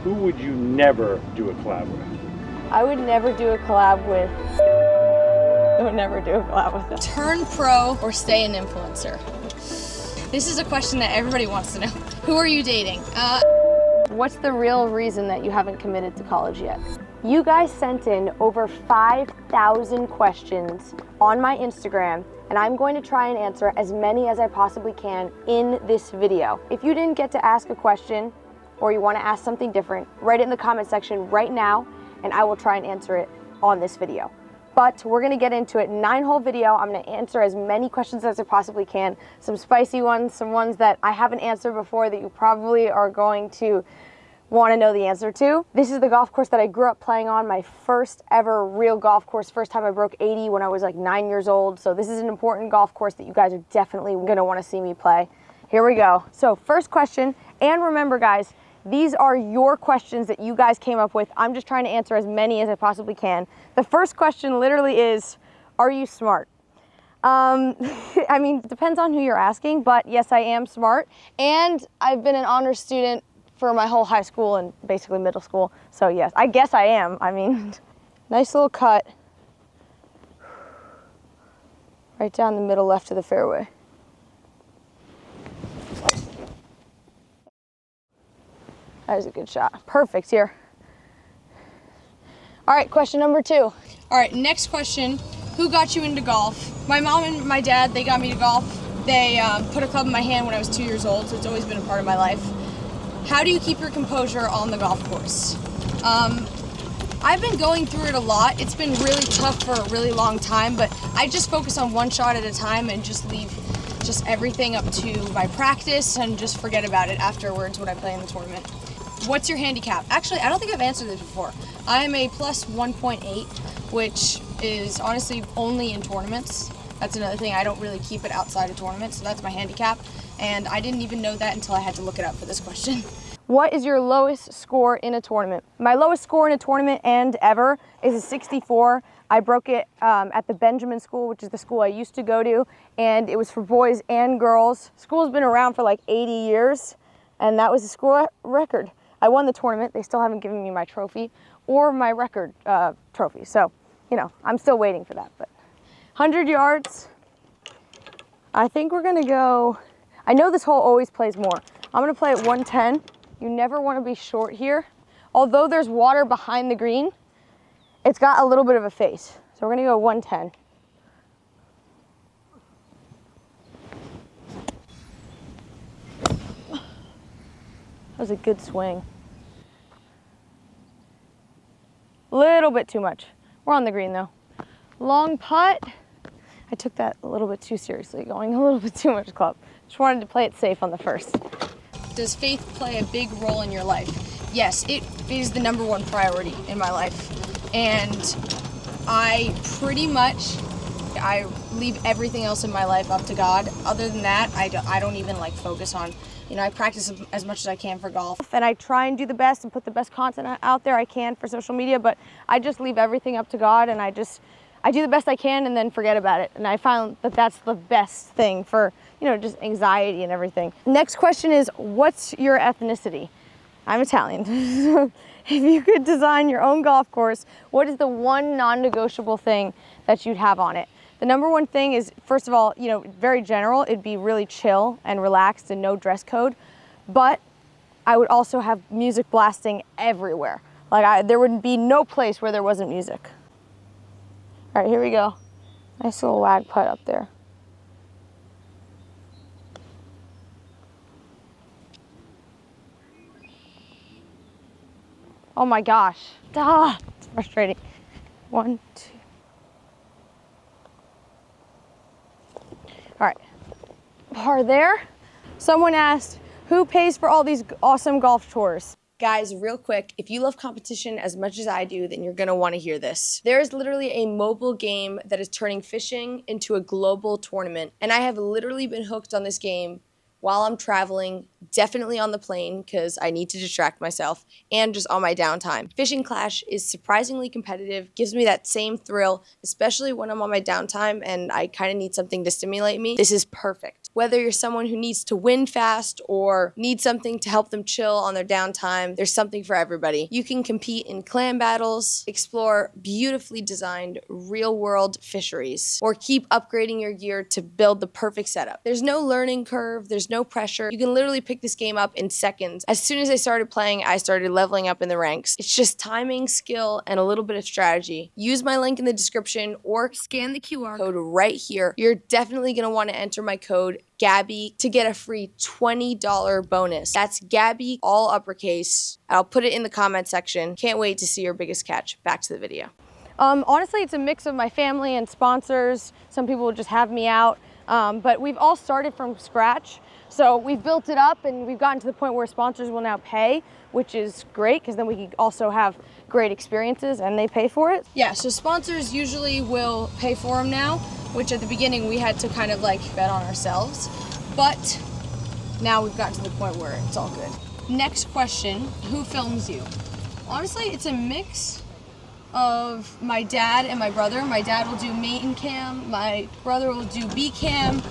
Who would you never do a collab with? I would never do a collab with. I would never do a collab with them. Turn pro or stay an influencer? This is a question that everybody wants to know. Who are you dating? What's the real reason that you haven't committed to college yet? You guys sent in over 5,000 questions on my Instagram, and I'm going to try and answer as many as I possibly can in this video. If you didn't get to ask a question or you want to ask something different, write it in the comment section right now, and I will try and answer it on this video. But we're gonna get into it. 9-hole video. I'm gonna answer as many questions as I possibly can. Some spicy ones, some ones that I haven't answered before that you probably are going to want to know the answer to. This is the golf course that I grew up playing on, my first ever real golf course. First time I broke 80 when I was like 9 years old. So this is an important golf course that you guys are definitely gonna want to see me play. Here we go. So first question, and remember guys, these are your questions that you guys came up with. I'm just trying to answer as many as I possibly can. The first question literally is, are you smart? I mean, it depends on who you're asking, but yes, I am smart. And I've been an honors student for my whole high school and basically middle school. So yes, I guess I am. I mean, nice little cut. Right down the middle left of the fairway. That is a good shot. Perfect here. All right, question number 2. All right, next question. Who got you into golf? My mom and my dad, they got me to golf. They put a club in my hand when I was 2 years old, so it's always been a part of my life. How do you keep your composure on the golf course? I've been going through it a lot. It's been really tough for a really long time, but I just focus on one shot at a time and just leave just everything up to my practice and just forget about it afterwards when I play in the tournament. What's your handicap? Actually, I don't think I've answered this before. I am a plus 1.8, which is honestly only in tournaments. That's another thing. I don't really keep it outside of tournaments, so that's my handicap. And I didn't even know that until I had to look it up for this question. What is your lowest score in a tournament? My lowest score in a tournament and ever is a 64. I broke it at the Benjamin School, which is the school I used to go to, and it was for boys and girls. School's been around for like 80 years, and that was the school record. I won the tournament. They still haven't given me my trophy or my record trophy. So, you know, I'm still waiting for that. But 100 yards, I think we're gonna go, I know this hole always plays more. I'm gonna play at 110. You never wanna be short here. Although there's water behind the green, it's got a little bit of a face. So we're gonna go 110. That was a good swing. Little bit too much. We're on the green though. Long putt. I took that a little bit too seriously, going a little bit too much club. Just wanted to play it safe on the first. Does faith play a big role in your life? Yes, it is the #1 priority in my life. And I pretty much, I leave everything else in my life up to God. Other than that, I don't even like focus on, you know, I practice as much as I can for golf. And I try and do the best and put the best content out there I can for social media, but I just leave everything up to God, and I do the best I can and then forget about it. And I found that that's the best thing for, you know, just anxiety and everything. Next question is, what's your ethnicity? I'm Italian. If you could design your own golf course, what is the one non-negotiable thing that you'd have on it? The #1 thing is, first of all, you know, very general. It'd be really chill and relaxed and no dress code. But I would also have music blasting everywhere. Like there would be no place where there wasn't music. All right, here we go. Nice little wag putt up there. Oh my gosh. It's frustrating. 1, 2. All right, par there. Someone asked, who pays for all these awesome golf tours? Guys, real quick, if you love competition as much as I do, then you're gonna wanna hear this. There is literally a mobile game that is turning fishing into a global tournament, and I have literally been hooked on this game while I'm traveling, definitely on the plane because I need to distract myself, and just on my downtime. Fishing Clash is surprisingly competitive, gives me that same thrill, especially when I'm on my downtime and I kind of need something to stimulate me. This is perfect. Whether you're someone who needs to win fast or needs something to help them chill on their downtime, there's something for everybody. You can compete in clan battles, explore beautifully designed real-world fisheries, or keep upgrading your gear to build the perfect setup. There's no learning curve, there's no pressure. You can literally pick this game up in seconds. As soon as I started playing, I started leveling up in the ranks. It's just timing, skill, and a little bit of strategy. Use my link in the description or scan the QR code right here. You're definitely gonna wanna enter my code GABBY to get a free $20 bonus. That's GABBY, all uppercase. I'll put it in the comment section. Can't wait to see your biggest catch. Back to the video. Honestly, it's a mix of my family and sponsors. Some people will just have me out, but we've all started from scratch. So we've built it up and we've gotten to the point where sponsors will now pay, which is great because then we can also have great experiences and they pay for it. Yeah, so sponsors usually will pay for them now, which at the beginning we had to kind of like bet on ourselves, but now we've gotten to the point where it's all good. Next question, who films you? Honestly, it's a mix of my dad and my brother. My dad will do main cam, my brother will do B cam.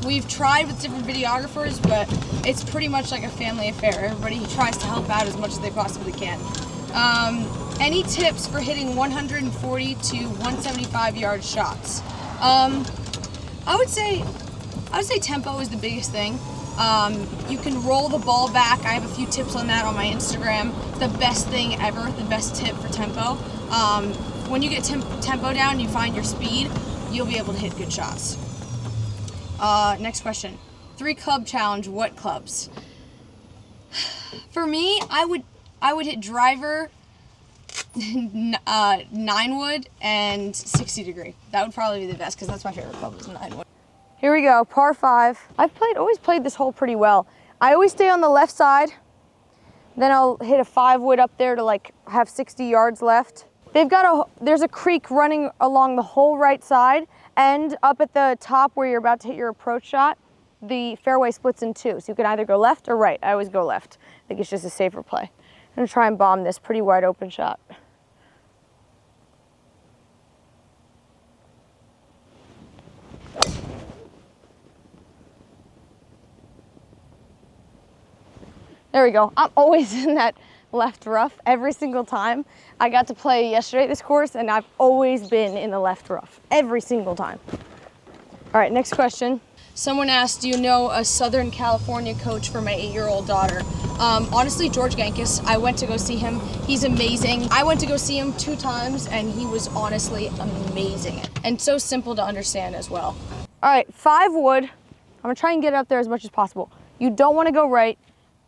We've tried with different videographers, but it's pretty much like a family affair. Everybody tries to help out as much as they possibly can. Any tips for hitting 140 to 175 yard shots? I would say tempo is the biggest thing. You can roll the ball back. I have a few tips on that on my Instagram. The best thing ever, the best tip for tempo. When you get tempo down, you find your speed, you'll be able to hit good shots. Next question. 3 club challenge, what clubs? For me, I would hit driver, 9 wood, and 60 degree. That would probably be the best because that's my favorite club is 9 wood. Here we go, par 5. I've always played this hole pretty well. I always stay on the left side, then I'll hit a 5 wood up there to like have 60 yards left. There's a creek running along the whole right side, and up at the top where you're about to hit your approach shot, the fairway splits in 2. So you can either go left or right. I always go left. I think it's just a safer play. I'm gonna try and bomb this pretty wide open shot. There we go. I'm always in that left rough every single time. I got to play yesterday at this course and I've always been in the left rough every single time. All right, next question. Someone asked, do you know a Southern California coach for my 8-year-old daughter? Honestly, George Gankis. I went to go see him. He's amazing. I went to go see him 2 times and he was honestly amazing and so simple to understand as well. All right, 5 wood. I'm gonna try and get it up there as much as possible. You don't wanna go right.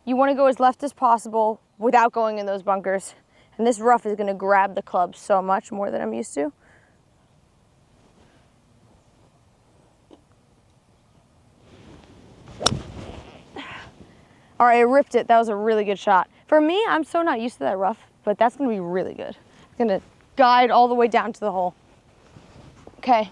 You wanna go as left as possible without going in those bunkers. And this rough is gonna grab the club so much more than I'm used to. All right, I ripped it. That was a really good shot. For me, I'm so not used to that rough, but that's gonna be really good. It's gonna guide all the way down to the hole. Okay,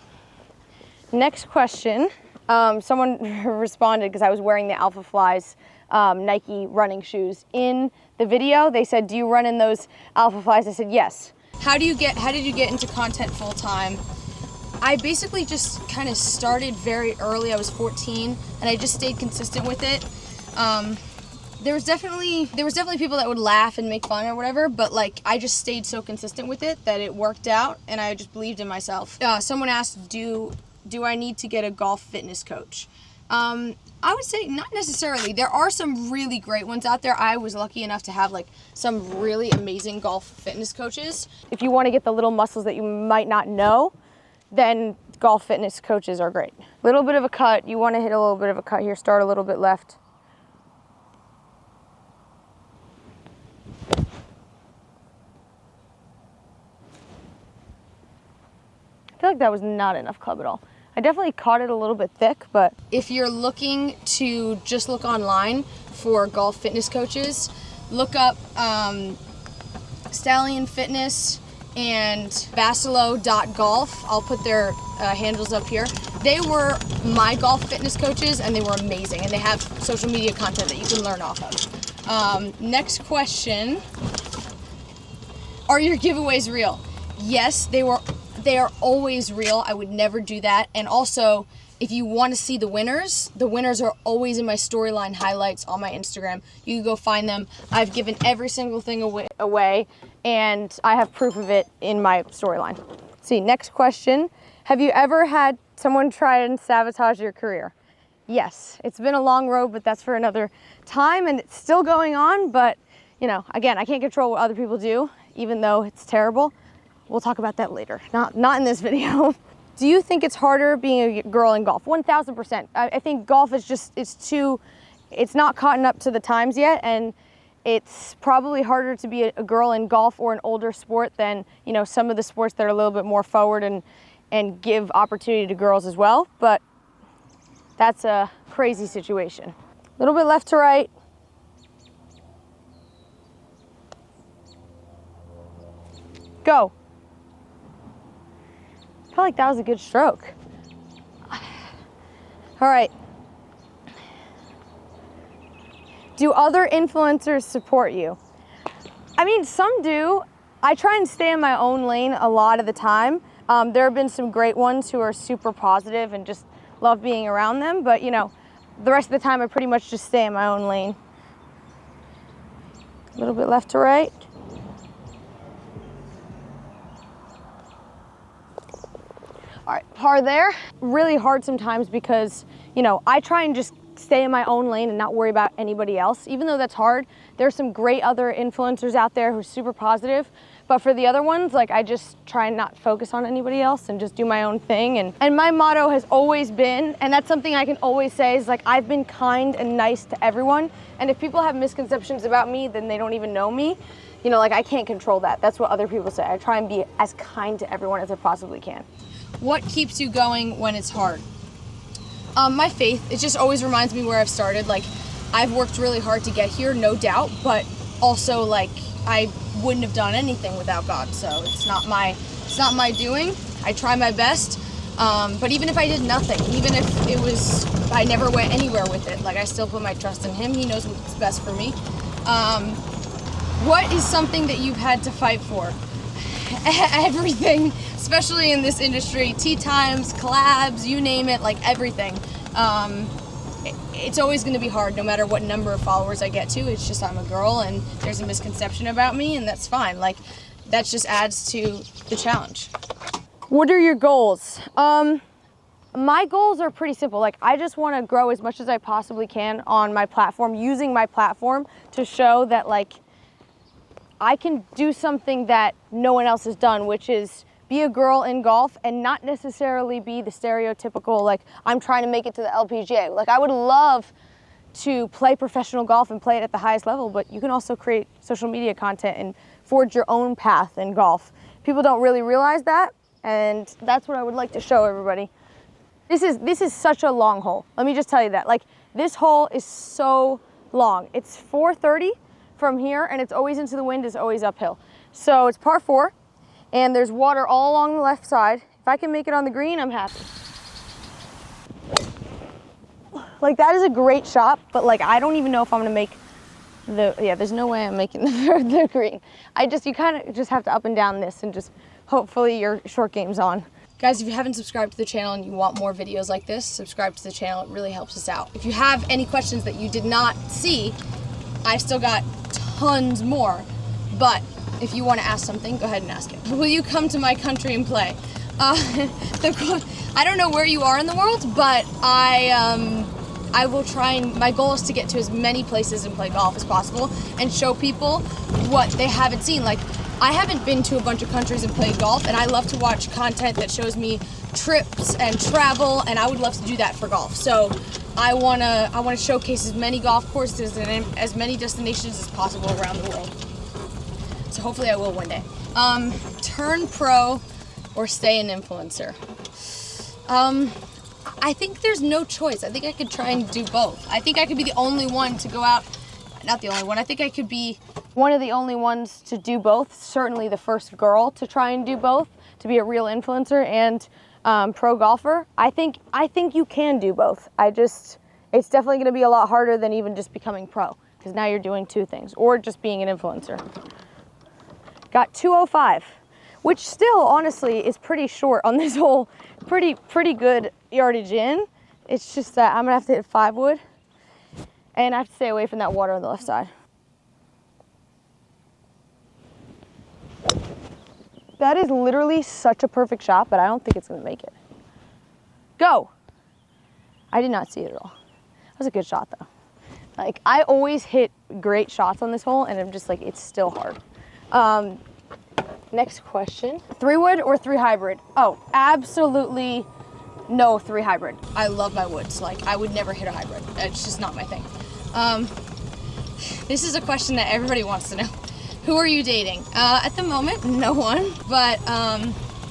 next question. Someone responded because I was wearing the Alpha Flies Nike running shoes. In the video, they said, do you run in those Alpha Flies? I said, yes. How did you get into content full time? I basically just kind of started very early. I was 14 and I just stayed consistent with it. There was definitely people that would laugh and make fun or whatever, but like I just stayed so consistent with it that it worked out and I just believed in myself. Someone asked, do I need to get a golf fitness coach? I would say not necessarily. There are some really great ones out there. I was lucky enough to have like some really amazing golf fitness coaches. If you want to get the little muscles that you might not know, then golf fitness coaches are great. Little bit of a cut. You want to hit a little bit of a cut here. Start a little bit left. I feel like that was not enough club at all. I definitely caught it a little bit thick, but... If you're looking to just look online for golf fitness coaches, look up Stallion Fitness and Basilo.golf. I'll put their handles up here. They were my golf fitness coaches and they were amazing and they have social media content that you can learn off of. Next question. Are your giveaways real? Yes, they are always real. I would never do that. And also, if you want to see the winners are always in my storyline highlights on my Instagram. You can go find them. I've given every single thing away, and I have proof of it in my storyline. See, next question. Have you ever had someone try and sabotage your career? Yes, it's been a long road, but that's for another time, and it's still going on. But, you know, again, I can't control what other people do, even though it's terrible. We'll talk about that later, not in this video. Do you think it's harder being a girl in golf? 1000%. I think golf is just, it's not caught up to the times yet, and it's probably harder to be a girl in golf or an older sport than, you know, some of the sports that are a little bit more forward and give opportunity to girls as well. But that's a crazy situation. A little bit left to right. Go. I felt like that was a good stroke. All right. Do other influencers support you? I mean, some do. I try and stay in my own lane a lot of the time. There have been some great ones who are super positive and just love being around them, but you know, the rest of the time I pretty much just stay in my own lane. A little bit left to right. All right, par there. Really hard sometimes because, you know, I try and just stay in my own lane and not worry about anybody else. Even though that's hard, there's some great other influencers out there who are super positive. But for the other ones, like, I just try and not focus on anybody else and just do my own thing. And my motto has always been, and that's something I can always say, is like, I've been kind and nice to everyone. And if people have misconceptions about me, then they don't even know me. You know, like, I can't control that. That's what other people say. I try and be as kind to everyone as I possibly can. What keeps you going when it's hard? My faith. It just always reminds me where I've started. Like, I've worked really hard to get here, no doubt, but also, like, I wouldn't have done anything without God. So it's not my doing. I try my best. But even if I did nothing, even if it was, I never went anywhere with it, like, I still put my trust in Him. He knows what's best for me. What is something that you've had to fight for? Everything, especially in this industry. Tea times, collabs, you name it, like, everything. It's always going to be hard no matter what number of followers I get to. It's just I'm a girl and there's a misconception about me, and that's fine. Like, that just adds to the challenge. What are your goals? My goals are pretty simple. Like, I just want to grow as much as I possibly can on my platform, using my platform to show that, like, I can do something that no one else has done, which is be a girl in golf and not necessarily be the stereotypical, like, I'm trying to make it to the LPGA. Like, I would love to play professional golf and play it at the highest level, but you can also create social media content and forge your own path in golf. People don't really realize that, and that's what I would like to show everybody. This is such a long hole. Let me just tell you that. Like, this hole is so long. It's 430 from here, and it's always into the wind, it's always uphill. So it's par 4. And there's water all along the left side. If I can make it on the green, I'm happy. Like, that is a great shot, but, like, I don't even know if I'm gonna make there's no way I'm making the green. You kind of just have to up and down this and just hopefully your short game's on. Guys, if you haven't subscribed to the channel and you want more videos like this, subscribe to the channel. It really helps us out. If you have any questions that you did not see, I've still got tons more, but if you want to ask something, go ahead and ask it. Will you come to my country and play? I don't know where you are in the world, but I will try, and my goal is to get to as many places and play golf as possible and show people what they haven't seen. Like, I haven't been to a bunch of countries and played golf, and I love to watch content that shows me trips and travel, and I would love to do that for golf. So I wanna showcase as many golf courses and as many destinations as possible around the world. So hopefully I will one day. Turn pro or stay an influencer? I think there's no choice. I think I could try and do both. I think I could be the only one to go out, not the only one, I think I could be one of the only ones to do both. Certainly the first girl to try and do both, to be a real influencer and pro golfer. I think you can do both. It's definitely gonna be a lot harder than even just becoming pro, because now you're doing two things, or just being an influencer. Got 205, which still honestly is pretty short on this hole. Pretty good yardage in. It's just that I'm gonna have to hit 5 wood, and I have to stay away from that water on the left side. That is literally such a perfect shot, but I don't think it's gonna make it. Go! I did not see it at all. That was a good shot though. Like, I always hit great shots on this hole, and I'm just like, it's still hard. Next question. 3 wood or 3 hybrid? Oh, absolutely no 3 hybrid. I love my woods. Like, I would never hit a hybrid. It's just not my thing. This is a question that everybody wants to know. Who are you dating? At the moment, no one. But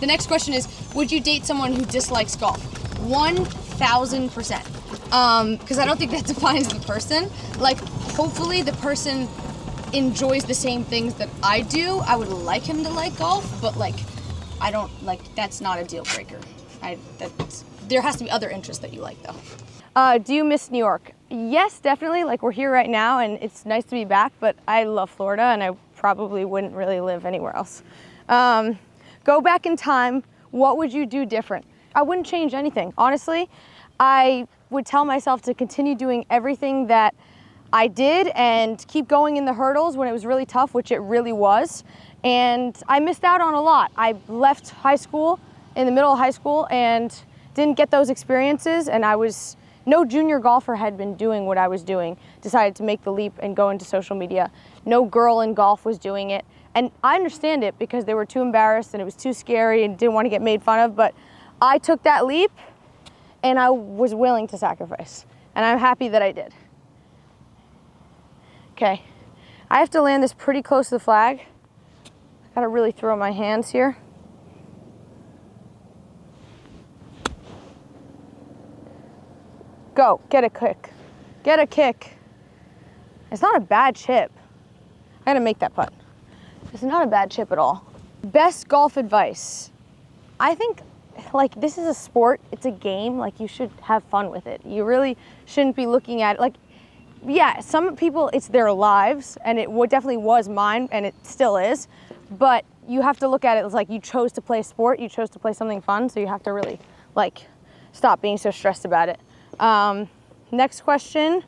the next question is, would you date someone who dislikes golf? 1,000%. Because I don't think that defines the person. Like, hopefully the person enjoys the same things that I do. I would like him to like golf, but like, I don't, like, that's not a deal breaker. There has to be other interests that you like though. Do you miss New York? Yes, definitely. Like, we're here right now and it's nice to be back, but I love Florida and I probably wouldn't really live anywhere else. Go back in time, what would you do different? I wouldn't change anything. Honestly, I would tell myself to continue doing everything that I did and keep going in the hurdles when it was really tough, which it really was. And I missed out on a lot. I left high school in the middle of high school and didn't get those experiences, and no junior golfer had been doing what I was doing, decided to make the leap and go into social media. No girl in golf was doing it. And I understand it because they were too embarrassed and it was too scary and didn't want to get made fun of, but I took that leap and I was willing to sacrifice. And I'm happy that I did. Okay, I have to land this pretty close to the flag. I gotta really throw my hands here. Go, get a kick. Get a kick. It's not a bad chip. I gotta make that putt. It's not a bad chip at all. Best golf advice. I think, like, this is a sport, it's a game, like, you should have fun with it. You really shouldn't be looking at it, like, yeah, some people, it's their lives, and it definitely was mine, and it still is, but you have to look at it as, like, you chose to play a sport, you chose to play something fun, so you have to really, like, stop being so stressed about it. Next question.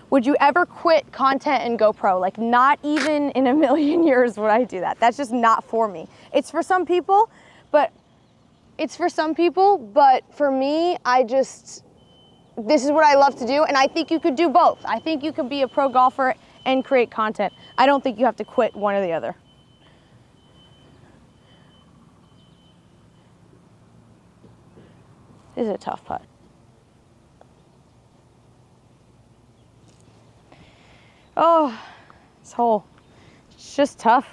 Would you ever quit content and go pro? Like, not even in a million years would I do that. That's just not for me. It's for some people, but for me, this is what I love to do, and I think you could do both. I think you could be a pro golfer and create content. I don't think you have to quit one or the other. This is a tough putt. Oh, this hole, it's just tough.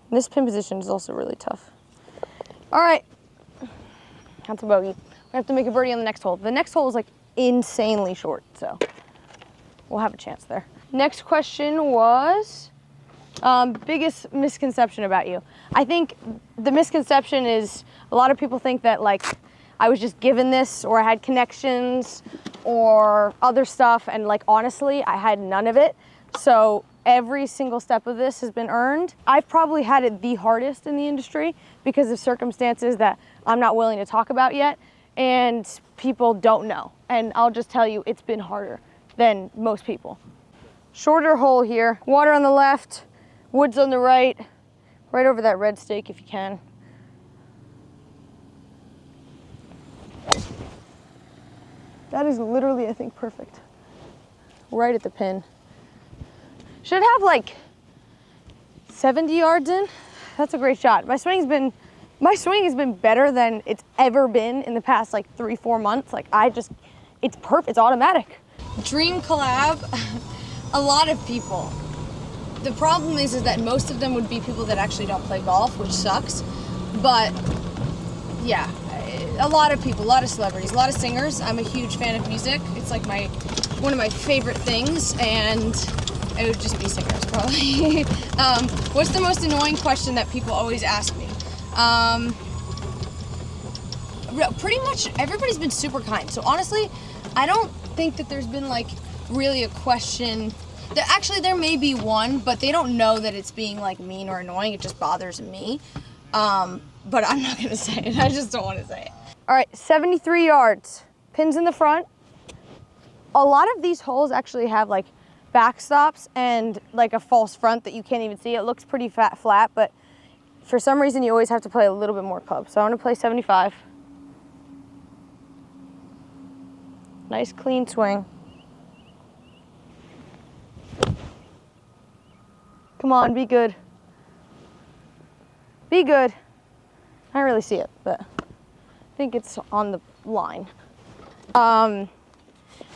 This pin position is also really tough. All right, that's a bogey. We have to make a birdie on the next hole. The next hole is like insanely short, so we'll have a chance there. Next question was, biggest misconception about you. I think the misconception is a lot of people think that, like, I was just given this, or I had connections or other stuff, and, like, honestly, I had none of it. So every single step of this has been earned. I've probably had it the hardest in the industry because of circumstances that I'm not willing to talk about yet, and people don't know. And I'll just tell you, it's been harder than most people. Shorter hole here, water on the left, woods on the right over that red stake if you can. That is literally, I think, perfect. Right at the pin. Should have like 70 yards in. That's a great shot. My swing has been better than it's ever been in the past like 3-4 months. Like, it's perfect, it's automatic. Dream collab, a lot of people. The problem is that most of them would be people that actually don't play golf, which sucks. But yeah, a lot of people, a lot of celebrities, a lot of singers. I'm a huge fan of music. It's like one of my favorite things, and it would just be singers probably. What's the most annoying question that people always ask me? Pretty much everybody's been super kind. So honestly, I don't think that there's been like really a question. Actually, there may be one, but they don't know that it's being like mean or annoying. It just bothers me. But I'm not gonna say it. I just don't want to say it. All right, 73 yards. Pins in the front. A lot of these holes actually have like backstops and like a false front that you can't even see. It looks pretty flat, but for some reason you always have to play a little bit more club. So I'm gonna play 75. Nice clean swing. Come on, be good. Be good. I don't really see it, but I think it's on the line.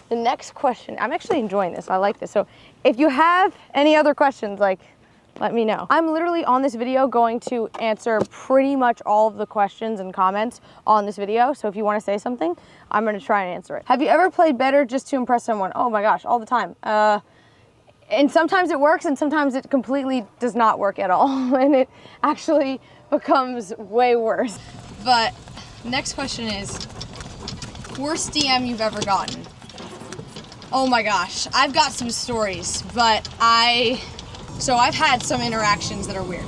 The next question, I'm actually enjoying this. I like this. So if you have any other questions, like, let me know. I'm literally on this video going to answer pretty much all of the questions and comments on this video. So if you want to say something, I'm going to try and answer it. Have you ever played better just to impress someone? Oh my gosh, all the time. And sometimes it works and sometimes it completely does not work at all. And it actually becomes way worse. But next question is, worst DM you've ever gotten? Oh my gosh, I've got some stories, but I've had some interactions that are weird,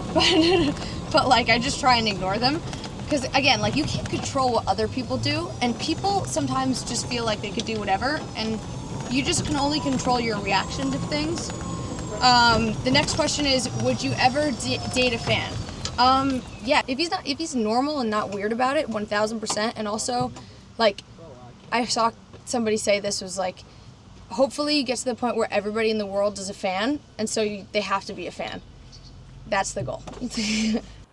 but like I just try and ignore them. Because again, like you can't control what other people do, and people sometimes just feel like they could do whatever, and you just can only control your reaction to things. The next question is, would you ever date a fan? Yeah, if he's normal and not weird about it, 1000%. And also, like, I saw somebody say this was like, hopefully you get to the point where everybody in the world is a fan, and so they have to be a fan. That's the goal.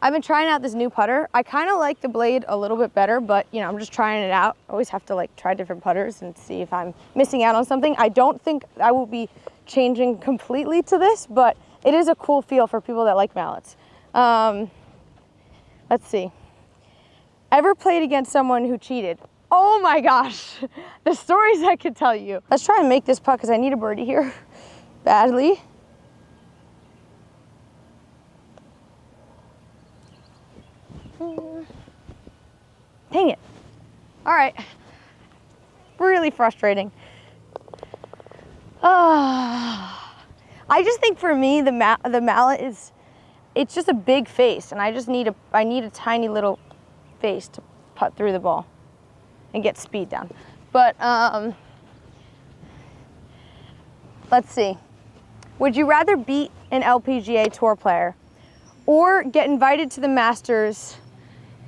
I've been trying out this new putter. I kind of like the blade a little bit better, but you know, I'm just trying it out. I always have to like try different putters and see if I'm missing out on something. I don't think I will be changing completely to this, but it is a cool feel for people that like mallets. Let's see. Ever played against someone who cheated? Oh my gosh, the stories I could tell you. Let's try and make this putt because I need a birdie here badly. Dang it. All right, really frustrating. I just think for me, the mallet is, it's just a big face, and I need a tiny little face to putt through the ball and get speed down. But let's see. Would you rather beat an LPGA Tour player or get invited to the Masters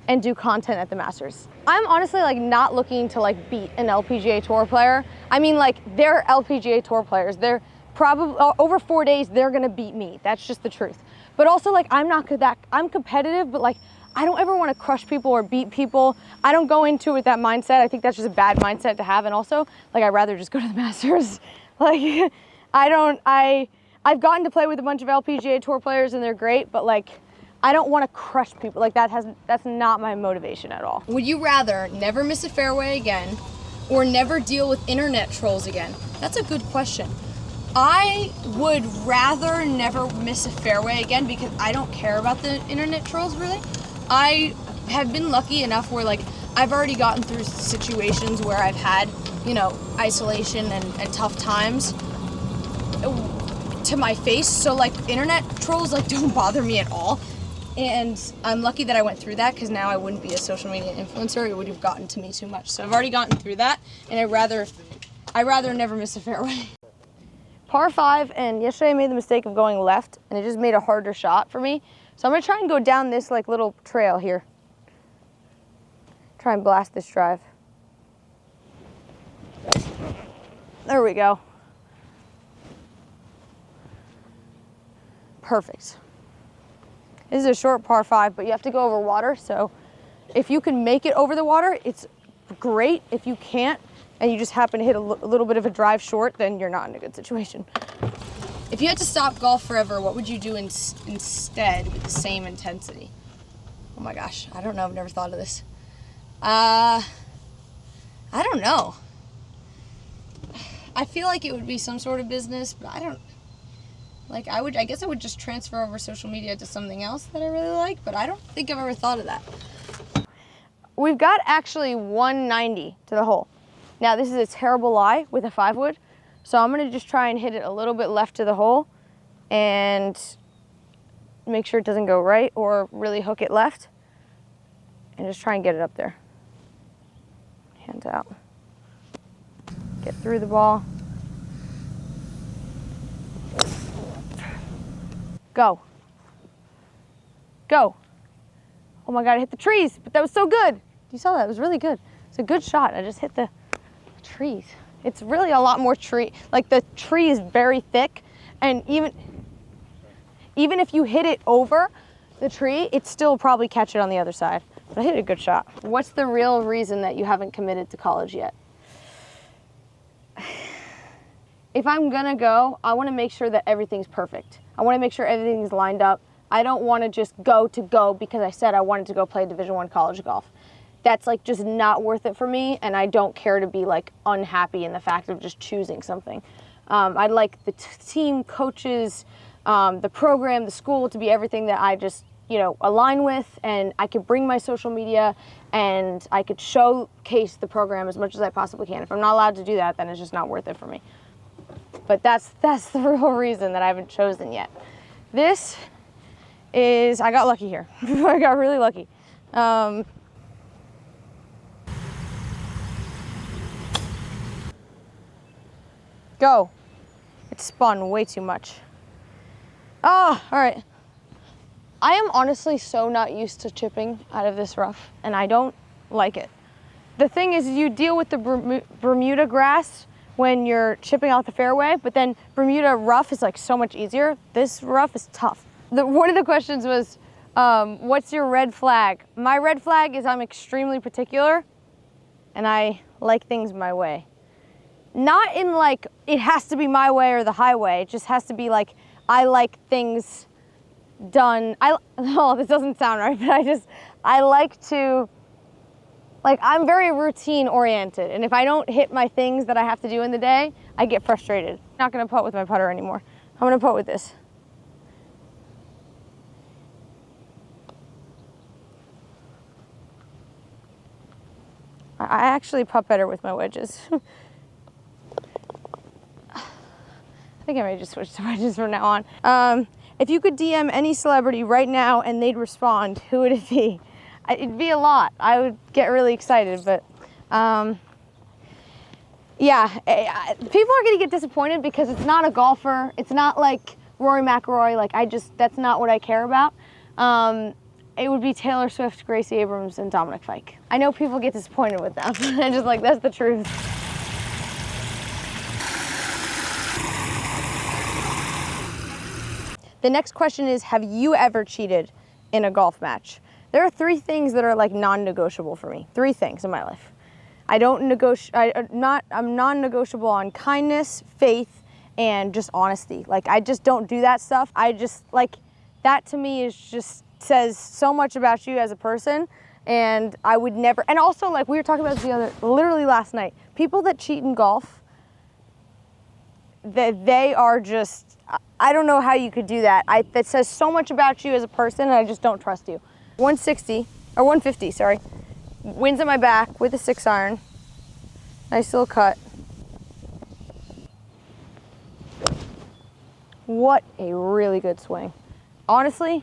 and do content at the Masters? I'm honestly like not looking to like beat an LPGA Tour player. I mean, like, they're LPGA Tour players. They're probably over 4 days they're gonna beat me. That's just the truth. But also, like, I'm not good that I'm competitive, but like I don't ever want to crush people or beat people. I don't go into it with that mindset. I think that's just a bad mindset to have. And also, like, I'd rather just go to the Masters. Like, I've gotten to play with a bunch of LPGA Tour players and they're great, but like, I don't want to crush people. Like, that's not my motivation at all. Would you rather never miss a fairway again or never deal with internet trolls again? That's a good question. I would rather never miss a fairway again because I don't care about the internet trolls really. I have been lucky enough where like I've already gotten through situations where I've had, you know, isolation and tough times to my face. So like internet trolls like don't bother me at all. And I'm lucky that I went through that because now I wouldn't be a social media influencer. It would have gotten to me too much. So I've already gotten through that, and I'd rather never miss a fairway. Par 5, and yesterday I made the mistake of going left, and it just made a harder shot for me. So I'm gonna try and go down this like little trail here. Try and blast this drive. There we go. Perfect. This is a short par 5, but you have to go over water. So if you can make it over the water, it's great. If you can't, and you just happen to hit a little bit of a drive short, then you're not in a good situation. If you had to stop golf forever, what would you do instead with the same intensity? Oh my gosh, I don't know. I've never thought of this. I don't know. I feel like it would be some sort of business, but I don't. Like, I guess I would just transfer over social media to something else that I really like, but I don't think I've ever thought of that. We've got actually 190 to the hole. Now, this is a terrible lie with a 5-wood, so I'm gonna just try and hit it a little bit left to the hole and make sure it doesn't go right or really hook it left and just try and get it up there. Hands out. Get through the ball. Go. Go. Oh my God, I hit the trees, but that was so good. You saw that, it was really good. It's a good shot. I just hit the trees. It's really a lot more tree. Like the tree is very thick, and even if you hit it over the tree, it still probably catch it on the other side. But I hit a good shot. What's the real reason that you haven't committed to college yet? If I'm gonna go, I wanna make sure that everything's perfect. I wanna make sure everything's lined up. I don't wanna just go because I said I wanted to go play Division I college golf. That's like just not worth it for me, and I don't care to be like unhappy in the fact of just choosing something. I'd like the team, coaches, the program, the school to be everything that I just, align with, and I could bring my social media and I could showcase the program as much as I possibly can. If I'm not allowed to do that, then it's just not worth it for me. But that's the real reason that I haven't chosen yet. This is, I got lucky here. I got really lucky. Go. It spun way too much. Oh, all right. I am honestly so not used to chipping out of this rough, and I don't like it. The thing is, you deal with the Bermuda grass when you're chipping out the fairway, but then Bermuda rough is like so much easier. This rough is tough. One of the questions was, what's your red flag? My red flag is I'm extremely particular, and I like things my way. Not in like, it has to be my way or the highway. It just has to be like, I like things done. Oh, this doesn't sound right, but I like to, like, I'm very routine oriented. And if I don't hit my things that I have to do in the day, I get frustrated. I'm not gonna putt with my putter anymore. I'm gonna putt with this. I actually putt better with my wedges. I think I may just switch to wedges from now on. If you could DM any celebrity right now and they'd respond, who would it be? It'd be a lot. I would get really excited, but yeah, people are gonna get disappointed because it's not a golfer. It's not like Rory McIlroy. Like that's not what I care about. It would be Taylor Swift, Gracie Abrams, and Dominic Fike. I know people get disappointed with that, but I'm just like, that's the truth. The next question is, have you ever cheated in a golf match? There are 3 things that are like non-negotiable for me. 3 things in my life. I'm non-negotiable on kindness, faith, and just honesty. Like, I just don't do that stuff. That to me is just says so much about you as a person, and I would never, and also like we were talking about literally last night, people that cheat in golf, they are just, I don't know how you could do that. That says so much about you as a person, and I just don't trust you. 150, sorry. Winds at my back with a 6-iron. Nice little cut. What a really good swing. Honestly,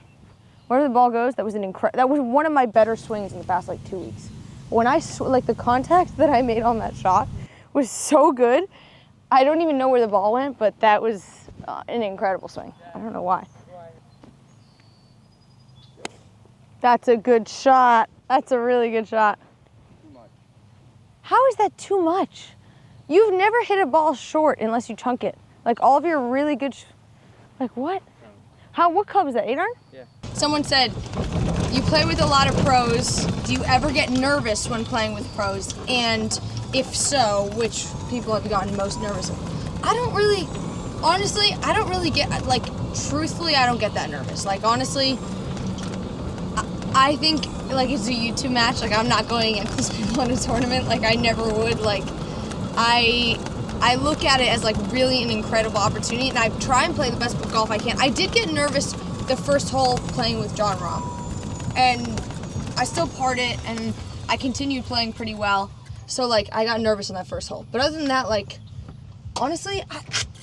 wherever the ball goes, that was one of my better swings in the past like 2 weeks. When the contact that I made on that shot was so good. I don't even know where the ball went, but that was an incredible swing. I don't know why. That's a good shot. That's a really good shot. Too much. How is that too much? You've never hit a ball short unless you chunk it. Like all of your really good, like what? What club is that, 8-iron? Yeah. Someone said, you play with a lot of pros. Do you ever get nervous when playing with pros? And if so, which people have you gotten most nervous with? I don't really get, like, truthfully, I don't get that nervous. Like, honestly, I think, like, it's a YouTube match. Like, I'm not going against these people in a tournament. Like, I never would. Like, I look at it as, like, really an incredible opportunity, and I try and play the best golf I can. I did get nervous the first hole playing with John Rahm, and I still parred it, and I continued playing pretty well. So, like, I got nervous on that first hole. But other than that, like, honestly,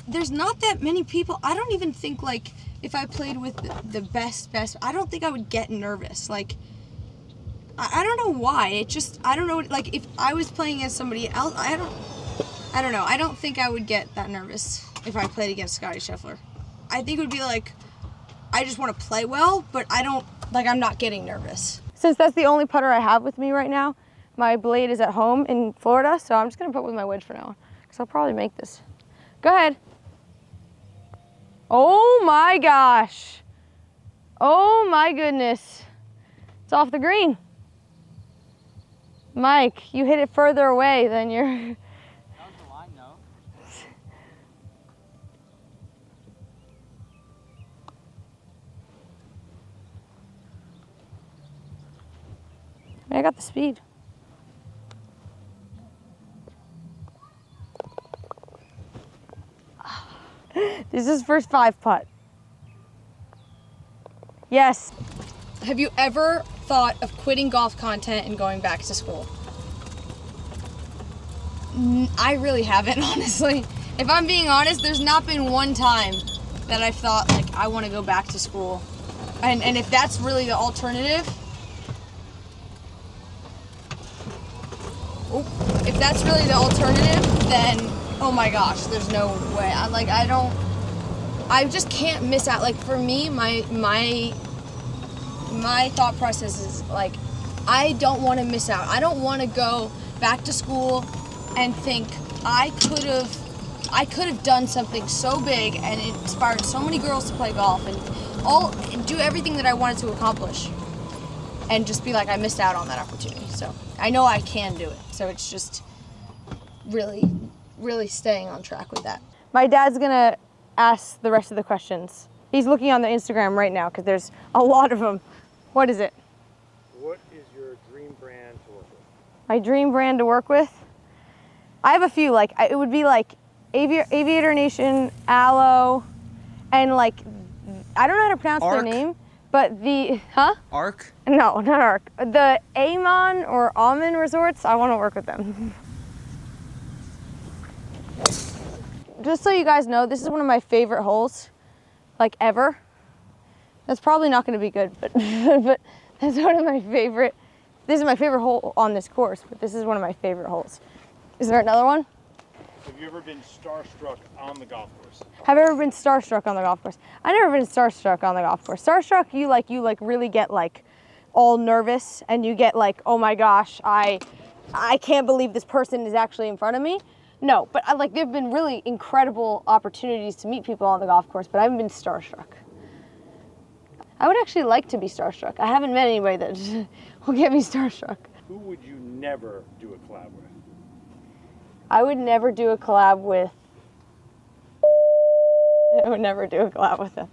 there's not that many people. I don't even think, like, if I played with the best, I don't think I would get nervous. Like, I don't know why. It just, I don't know. Like, if I was playing against somebody else, I don't know. I don't think I would get that nervous if I played against Scotty Scheffler. I think it would be like, I just want to play well, but I don't, like, I'm not getting nervous. Since that's the only putter I have with me right now, my blade is at home in Florida, so I'm just gonna put with my wedge for now, because I'll probably make this. Go ahead. Oh my gosh. Oh my goodness. It's off the green. Mike, you hit it further away than your... That was the line, no? I got the speed. This is first 5 putt. Yes. Have you ever thought of quitting golf content and going back to school? I really haven't, honestly. If I'm being honest, there's not been one time that I've thought, like, I want to go back to school. And if that's really the alternative, if that's really the alternative, then, oh my gosh, there's no way. I just can't miss out. Like, for me, my thought process is, like, I don't want to miss out. I don't want to go back to school and think I could have done something so big and it inspired so many girls to play golf and do everything that I wanted to accomplish, and just be like, I missed out on that opportunity. So I know I can do it. So it's just really, really staying on track with that. My dad's gonna ask the rest of the questions. He's looking on the Instagram right now because there's a lot of them. What is it? What is your dream brand to work with? My dream brand to work with? I have a few. Like, it would be like Aviator Nation, Aloe, and like, I don't know how to pronounce Arc? their name, but Arc? No, not Arc. The Amon or Almond Resorts, I want to work with them. Just so you guys know, this is one of my favorite holes, like, ever. That's probably not going to be good, but but that's one of my favorite. This is my favorite hole on this course, but this is one of my favorite holes. Is there another one? Have you ever been starstruck on the golf course? Have you ever been starstruck on the golf course? I've never been starstruck on the golf course. Starstruck, you really get like all nervous and you get like, oh my gosh, I can't believe this person is actually in front of me. No, but there've been really incredible opportunities to meet people on the golf course, but I haven't been starstruck. I would actually like to be starstruck. I haven't met anybody that will get me starstruck. Who would you never do a collab with? I would never do a collab with... I would never do a collab with them.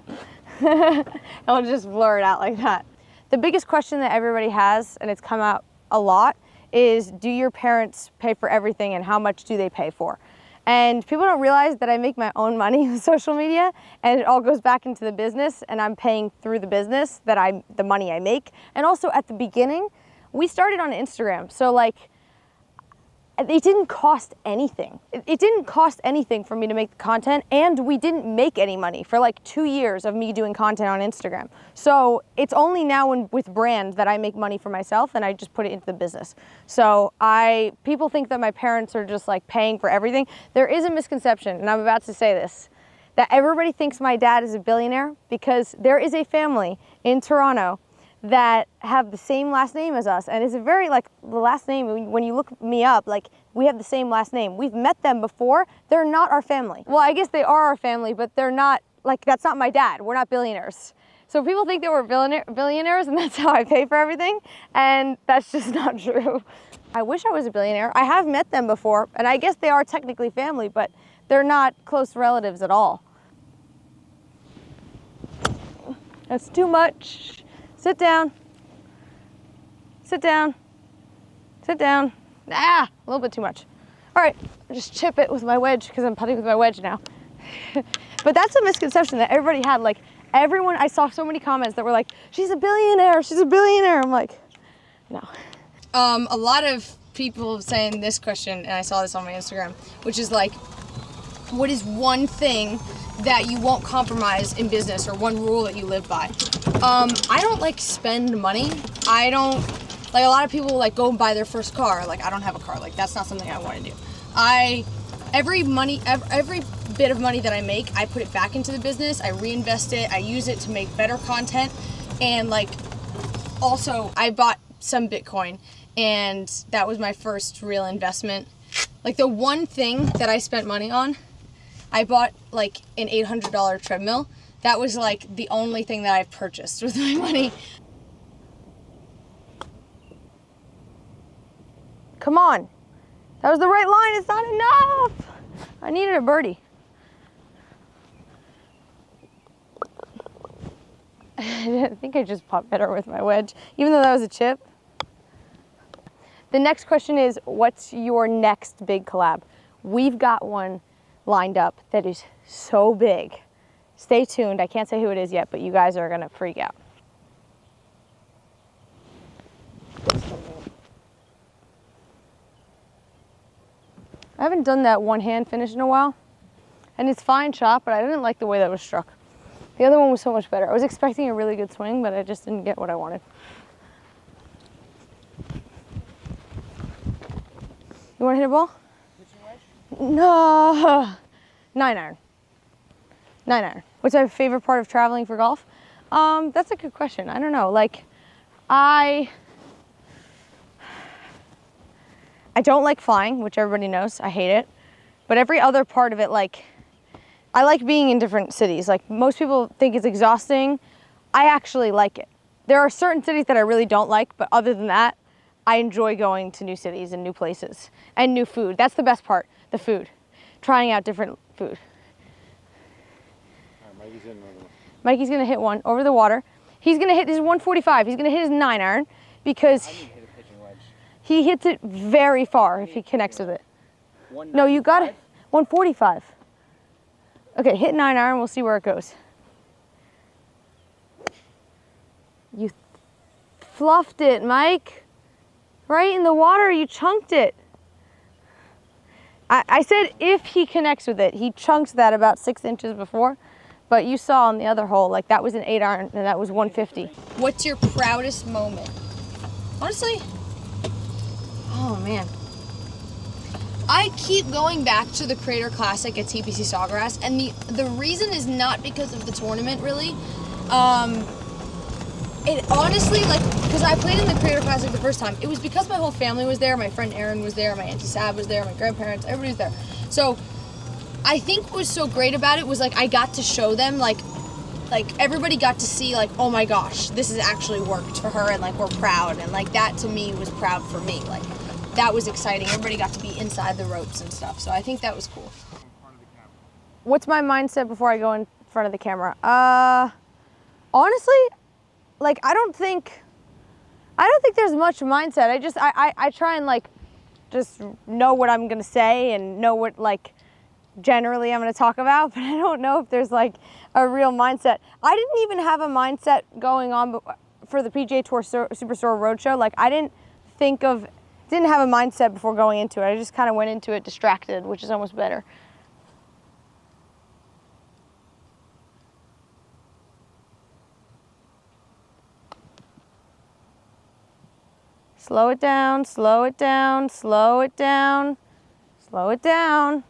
I'll just blur it out like that. The biggest question that everybody has, and it's come out a lot, is do your parents pay for everything and how much do they pay for? And people don't realize that I make my own money with social media and it all goes back into the business and I'm paying through the business the money I make. And also at the beginning, we started on Instagram. So like, it didn't cost anything. It didn't cost anything for me to make the content, and we didn't make any money for like 2 years of me doing content on Instagram. So it's only now with brand that I make money for myself and I just put it into the business. So people think that my parents are just like paying for everything. There is a misconception, and I'm about to say this, that everybody thinks my dad is a billionaire because there is a family in Toronto that have the same last name as us, and it's a very the last name, when you look me up, like, we have the same last name. We've met them before. They're not our family. Well, I guess they are our family, but they're not, like, that's not my dad. We're not billionaires. So people think that we're billionaires and that's how I pay for everything, and that's just not true. I wish I was a billionaire. I have met them before, and I guess they are technically family, but they're not close relatives at all. That's too much. Sit down. Sit down. Sit down. Ah, a little bit too much. All right, I'll just chip it with my wedge because I'm putting with my wedge now. But that's a misconception that everybody had. Like, everyone, I saw so many comments that were like, she's a billionaire, she's a billionaire. I'm like, no. A lot of people saying this question, and I saw this on my Instagram, which is like, what is one thing that you won't compromise in business, or one rule that you live by? I don't like spend money. I don't Like a lot of people like go and buy their first car. Like I don't have a car. Like that's not something I want to do. Every bit of money that I make, I put it back into the business. I reinvest it. I use it to make better content. And like also I bought some Bitcoin, and that was my first real investment. Like the one thing that I spent money on, I bought like an $800 treadmill. That was like the only thing that I've purchased with my money. Come on. That was the right line. It's not enough. I needed a birdie. I think I just popped better with my wedge, even though that was a chip. The next question is, what's your next big collab? We've got one lined up that is so big. Stay tuned. I can't say who it is yet, but you guys are gonna freak out. I haven't done that one hand finish in a while, and it's fine shot, but I didn't like the way that was struck. The other one was so much better. I was expecting a really good swing, but I just didn't get what I wanted. You want to hit a ball? No. 9-iron. 9-iron. What's my favorite part of traveling for golf? That's a good question. I don't know. Like, I don't like flying, which everybody knows. I hate it. But every other part of it, like, I like being in different cities. Like, most people think it's exhausting. I actually like it. There are certain cities that I really don't like, but other than that, I enjoy going to new cities and new places and new food. That's the best part, the food. Trying out different food. All right, Mikey's hitting another one. Mikey's gonna hit one over the water. He's gonna hit his 145. He's gonna hit his 9-iron because I need to hit a pitching wedge. he hits it very far if he connects with it. No, you got it. 145. Okay, hit 9-iron. We'll see where it goes. You fluffed it, Mike. Right in the water, you chunked it. I said if he connects with it. He chunked that about 6 inches before, but you saw on the other hole, like that was an 8-iron and that was 150. What's your proudest moment? Honestly, oh man. I keep going back to the Crater Classic at TPC Sawgrass, and the reason is not because of the tournament, really. It honestly, like, because I played in the Crater Classic the first time, it was because my whole family was there. My friend Aaron was there, my Auntie Sab was there, my grandparents, everybody was there. So I think what was so great about it was, like, I got to show them, like everybody got to see, like, oh my gosh, this has actually worked for her, and, like, we're proud. And, like, that to me was proud for me. Like, that was exciting. Everybody got to be inside the ropes and stuff. So I think that was cool. What's my mindset before I go in front of the camera? Honestly, like, I don't think there's much mindset. I try and, like, just know what I'm gonna say and know what, like, generally I'm gonna talk about, but I don't know if there's, like, a real mindset. I didn't even have a mindset going on for the PGA Tour Superstore Roadshow. Like, I didn't have a mindset before going into it. I just kind of went into it distracted, which is almost better. Slow it down, slow it down, slow it down, slow it down.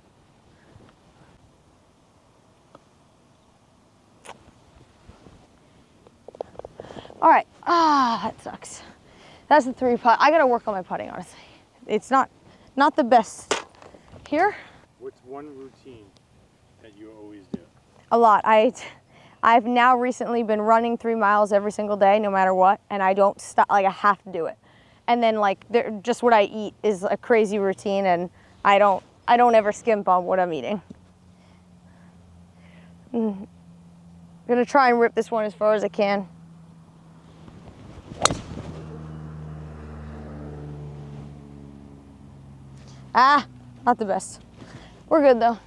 All right, that sucks. That's the 3 putt. I gotta work on my putting, honestly. It's not the best. Here? What's one routine that you always do? A lot. I've now recently been running 3 miles every single day, no matter what, and I don't stop, like, I have to do it. And then, like, just what I eat is a crazy routine, and I don't ever skimp on what I'm eating. I'm gonna try and rip this one as far as I can. Not the best. We're good though.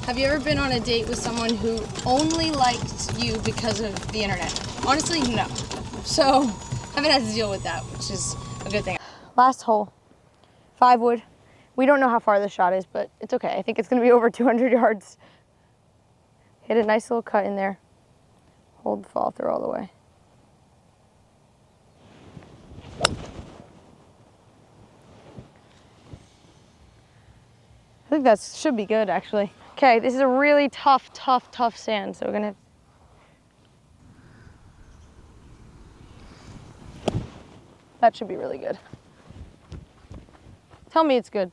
Have you ever been on a date with someone who only liked you because of the internet? Honestly, no. So, haven't had to deal with that, which is a good thing. Last hole, 5 wood. We don't know how far this shot is, but it's okay. I think it's gonna be over 200 yards. Hit a nice little cut in there. Hold the fall through all the way. think that should be good, actually. Okay, this is a really tough sand, so we're gonna... That should be really good. Tell me it's good.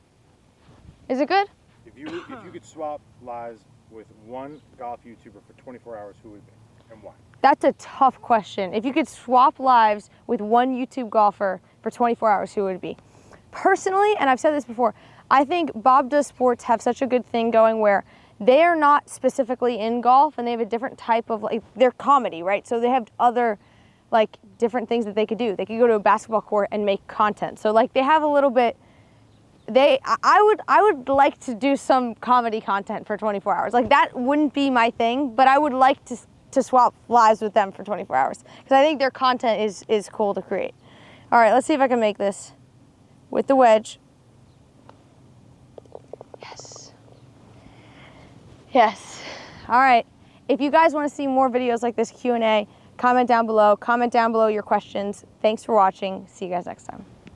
Is it good? If you could swap lives with one golf YouTuber for 24 hours, who would it be and why? That's a tough question. If you could swap lives with one YouTube golfer for 24 hours, who would it be? Personally, and I've said this before, I think Bob Does Sports have such a good thing going where they are not specifically in golf and they have a different type of, like, they're comedy, right? So they have other, like, different things that they could do. They could go to a basketball court and make content. So, like, they have a little bit, I would like to do some comedy content for 24 hours. Like, that wouldn't be my thing, but I would like to swap lives with them for 24 hours because I think their content is cool to create. All right, let's see if I can make this with the wedge. Yes. Yes. All right. If you guys want to see more videos like this Q&A, comment down below your questions. Thanks for watching. See you guys next time.